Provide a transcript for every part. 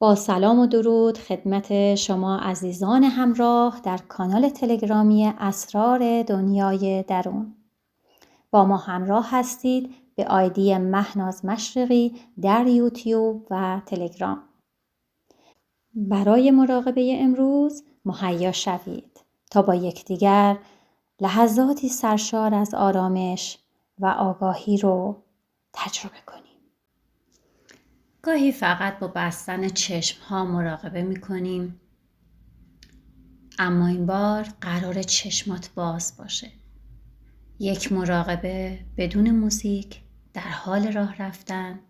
با سلام و درود خدمت شما عزیزان همراه در کانال تلگرامی اسرار دنیای درون. با ما همراه هستید به آیدی مهناز مشرقی در یوتیوب و تلگرام. برای مراقبه امروز مهیا شوید تا با یکدیگر لحظاتی سرشار از آرامش و آگاهی رو تجربه کنیم. گاهی فقط با بستن چشم ها مراقبه می کنیم، اما این بار قرار چشمات باز باشه. یک مراقبه بدون موزیک در حال راه رفتن،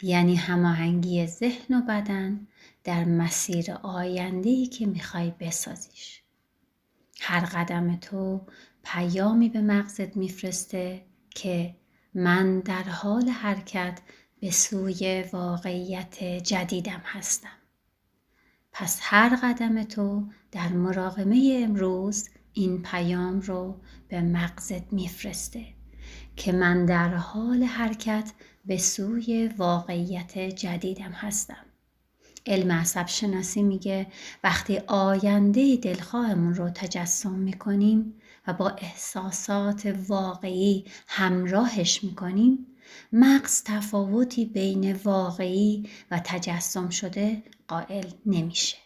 یعنی هماهنگی ذهن و بدن در مسیر آینده‌ای که میخوای بسازیش. هر قدم تو پیامی به مغزت میفرسته که من در حال حرکت به سوی واقعیت جدیدم هستم. پس هر قدم تو در مراقبه امروز این پیام رو به مغزت میفرسته که من در حال حرکت به سوی واقعیت جدیدم هستم. علم عصب شناسی میگه وقتی آینده دلخواهمون رو تجسم میکنیم و با احساسات واقعی همراهش میکنیم، مغز تفاوتی بین واقعی و تجسم شده قائل نمیشه.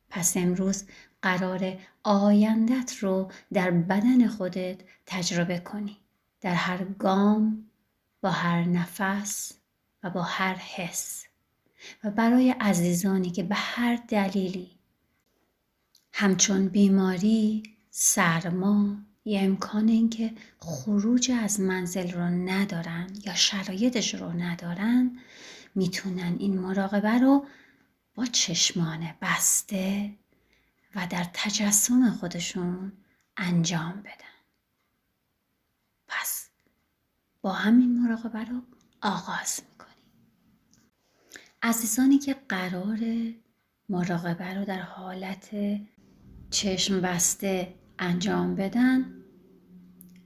پس امروز قرار آیندت رو در بدن خودت تجربه کنی، در هر گام، با هر نفس و با هر حس. و برای عزیزانی که به هر دلیلی همچون بیماری، سرما یا امکان اینکه خروج از منزل رو ندارن یا شرایطش رو ندارن، میتونن این مراقبه رو با چشمان بسته و در تجسم خودشون انجام بدن. پس با همین مراقبه رو آغاز میکنیم. عزیزانی که قرار مراقبه رو در حالت چشم بسته انجام بدن،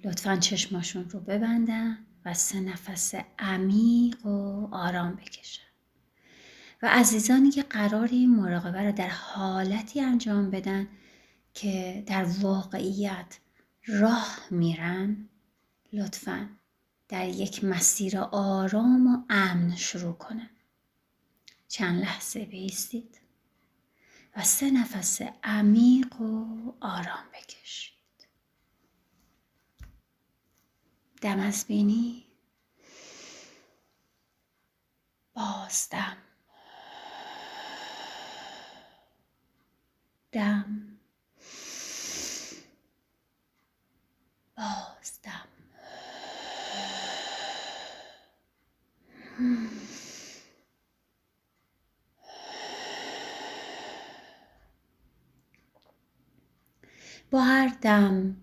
لطفاً چشماشون رو ببندن و 3 نفس عمیق و آرام بکشن. و عزیزانی که قرار این مراقبه رو در حالتی انجام بدن که در واقعیت راه میرن، لطفاً در یک مسیر آرام و امن شروع کنن. چند لحظه بایستید و 3 نفس عمیق و آرام بکشید. دم از بینی، بازدم، دم، بازدم. با هر دم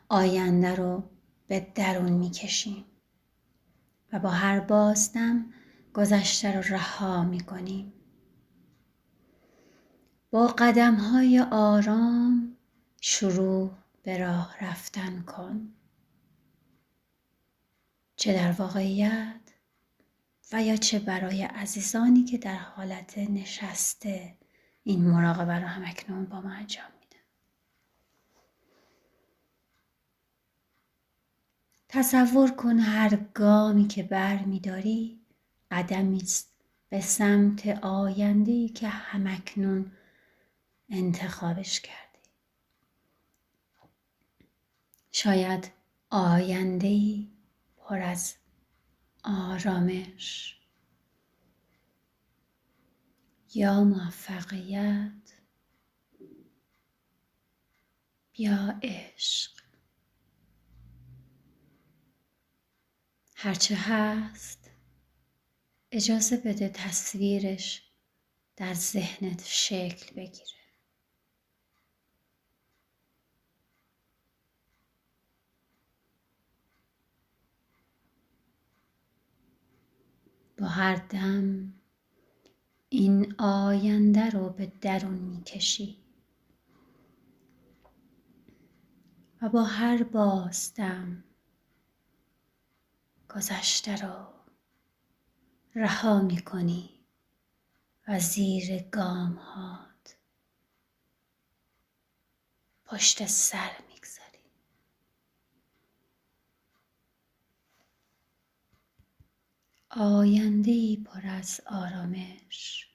آینده رو به درون میکشیم و با هر بازدم گذشته رو رها میکنیم. با قدم‌های آرام شروع به راه رفتن کن، چه در واقعیت و یا چه برای عزیزانی که در حالت نشسته این مراقبه رو همکنون با ما انجام میدن. تصور کن هر گامی که بر می‌داری قدمی است به سمت آینده‌ای که همکنون انتخابش کردی. شاید آینده‌ای پر از آرامش یا موفقیت یا عشق. هرچه هست اجازه بده تصویرش در ذهنت شکل بگیره. با هر دم این آینده رو به درون میکشی و با هر بازدم گذشته رو رها میکنی و زیر گام‌هات پشت سر میگذاری. آینده‌ای پر از آرامش،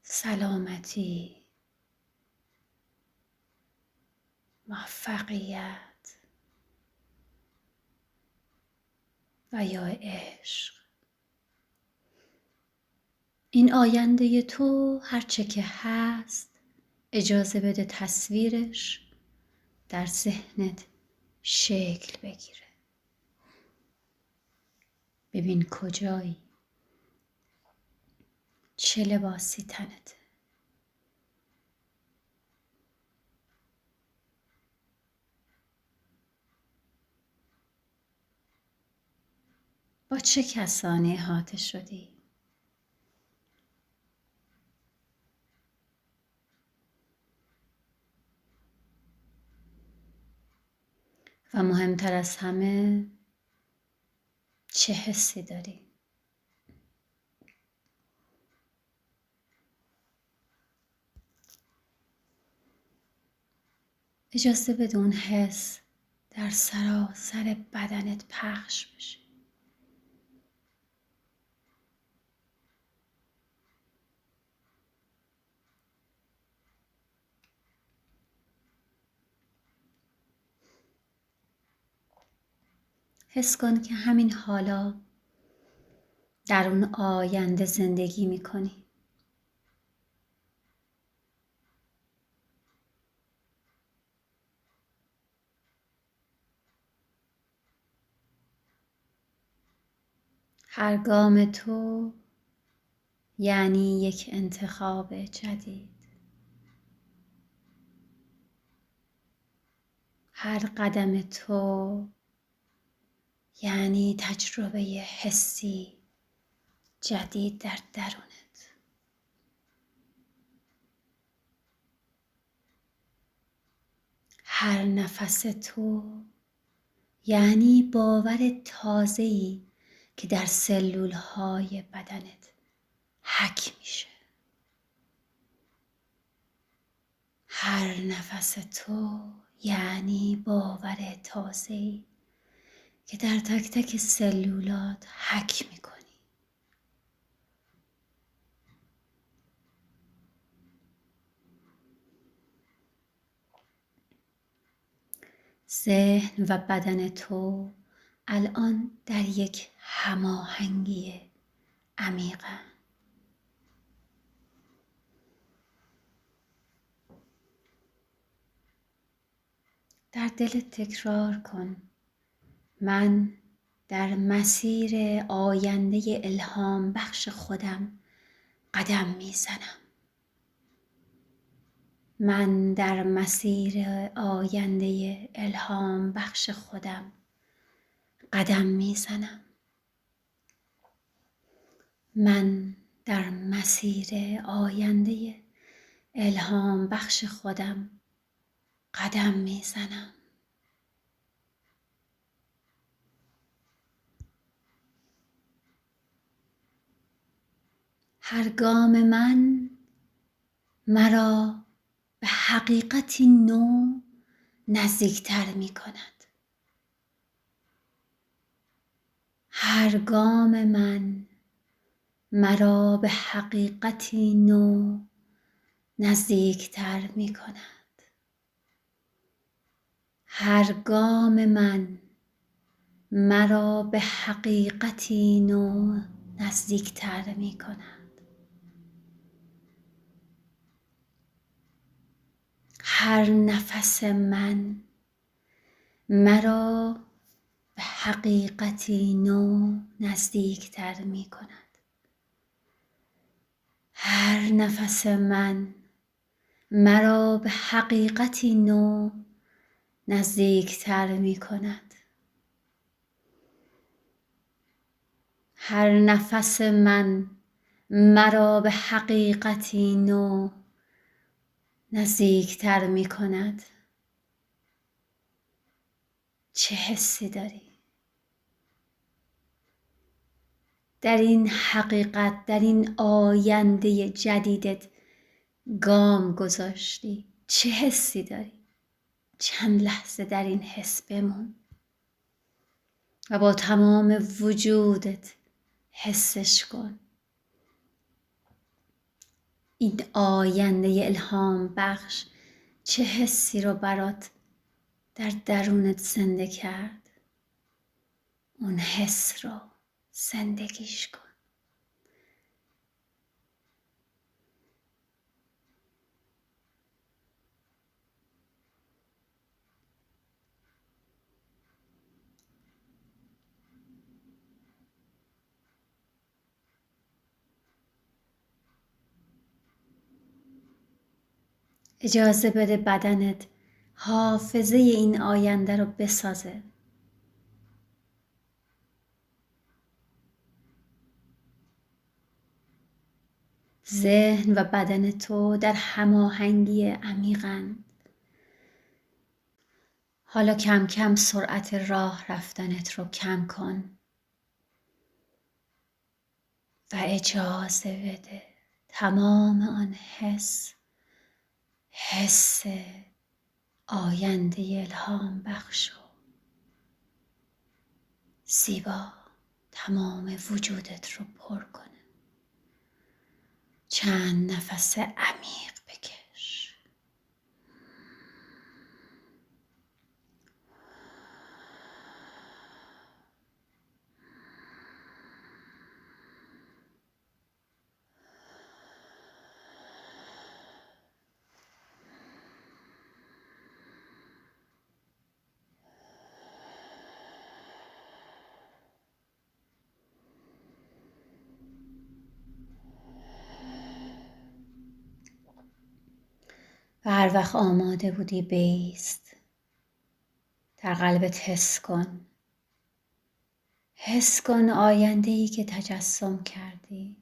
سلامتی، موفقیت و یا عشق. این آینده تو هرچه که هست اجازه بده تصویرش در ذهنت شکل بگیره. ببین کجایی، چه لباسی تنته، با چه کسانی احاطه شدی. و مهمتر از همه چه حسی داری. اجازه بده اون حس در سراسر بدنت پخش بشه. حس کن که همین حالا در اون آینده زندگی میکنی. هر گام تو یعنی یک انتخاب جدید. هر قدم تو یعنی تجربه حسی جدید در درونت. هر نفس تو یعنی باور تازه‌ای که در سلول‌های بدنت حک میشه. هر نفس تو یعنی باور تازه‌ای که در تک تک سلولات حک میکنی. ذهن و بدن تو الان در یک هماهنگی عمیقه. در دلت تکرار کن: من در مسیر آینده الهام بخش خودم قدم میزنم. من در مسیر آینده الهام بخش خودم قدم میزنم. من در مسیر آینده الهام بخش خودم قدم میزنم. هر گام من مرا به حقیقتی نو نزدیکتر می کند. هر گام من مرا به حقیقتی نو نزدیکتر می کند. هر گام من مرا به حقیقتی نو نزدیکتر می کند. هر نفس من مرا به حقیقتی نو نزدیکتر می کند. هر نفس من مرا به حقیقتی نو نزدیکتر می کند. هر نفس من مرا به حقیقتی نو نزدیکتر می کند. چه حسی داری؟ در این حقیقت، در این آینده جدیدت گام گذاشتی؟ چه حسی داری؟ چند لحظه در این حس بمون و با تمام وجودت حسش کن. این آینده الهام بخش چه حسی رو برات در درونت زنده کرد؟ اون حس رو زندگیش کن. اجازه بده بدنت حافظه این آینده رو بسازه. ذهن و بدن تو در هماهنگی عمیقند. حالا کم کم سرعت راه رفتنت رو کم کن و اجازه بده تمام آن حس آینده الهام بخش و زیبا تمام وجودت رو پر کنه. چند نفس عمیق بکش. و هر وقت آماده بودی بایست. در قلبت حس کن آینده‌ای که تجسم کردی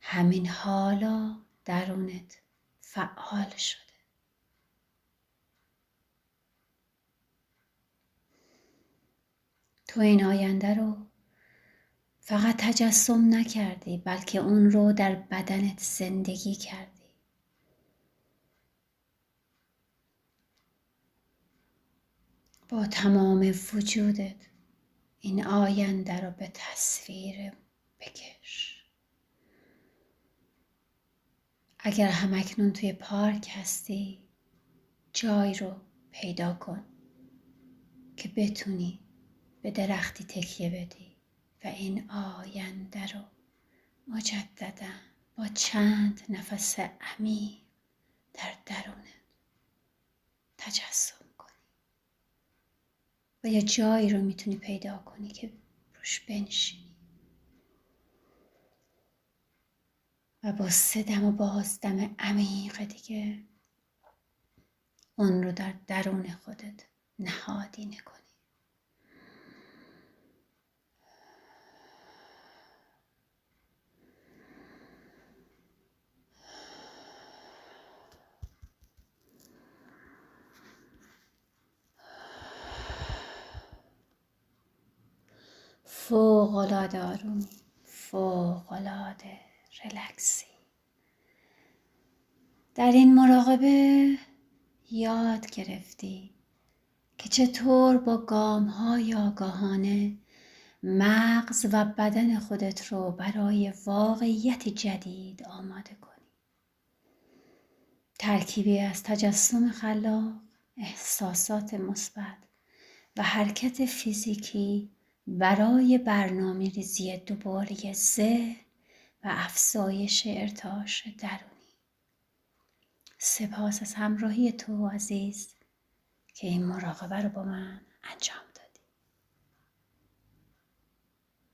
همین حالا درونت فعال شده. تو این آینده رو فقط تجسم نکردی، بلکه اون رو در بدنت زندگی کردی. با تمام وجودت این آینده رو به تصویر بکش. اگر همکنون توی پارک هستی، جایی رو پیدا کن که بتونی به درختی تکیه بدی و این آینده رو مجددا با چند نفس عمیق در درونت تجسم کنی. و یه جایی رو میتونی پیدا کنی که روش بنشینی و با 3 دم و بازدم عمیق دیگه اون رو در درون خودت نهادینه کنی. فوق‌العاده آرومی، فوق‌العاده ریلکسی. در این مراقبه یاد گرفتی که چطور با گام‌های آگاهانه مغز و بدن خودت رو برای واقعیت جدید آماده کنی. ترکیبی از تجسم خلاق، احساسات مثبت و حرکت فیزیکی برای برنامه‌ریزی دوباره ذهن و افزایش ارتعاش درونی. سپاس از همراهی تو عزیز که این مراقبه رو با من انجام دادی.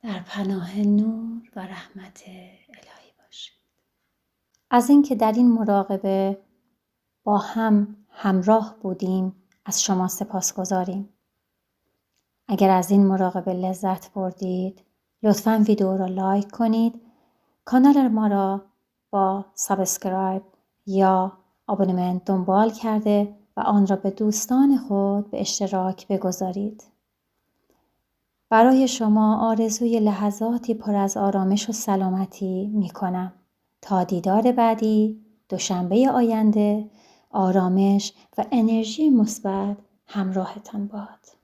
در پناه نور و رحمت الهی باشید. از اینکه در این مراقبه با هم همراه بودیم از شما سپاسگزاریم. اگر از این مراقبه لذت بردید لطفاً ویدیو را لایک کنید. کانال ما را با سابسکرایب یا آبونمنت دنبال کرده و آن را به دوستان خود به اشتراک بگذارید. برای شما آرزوی لحظاتی پر از آرامش و سلامتی می کنم. تا دیدار بعدی، دوشنبه آینده، آرامش و انرژی مثبت همراهتان باد.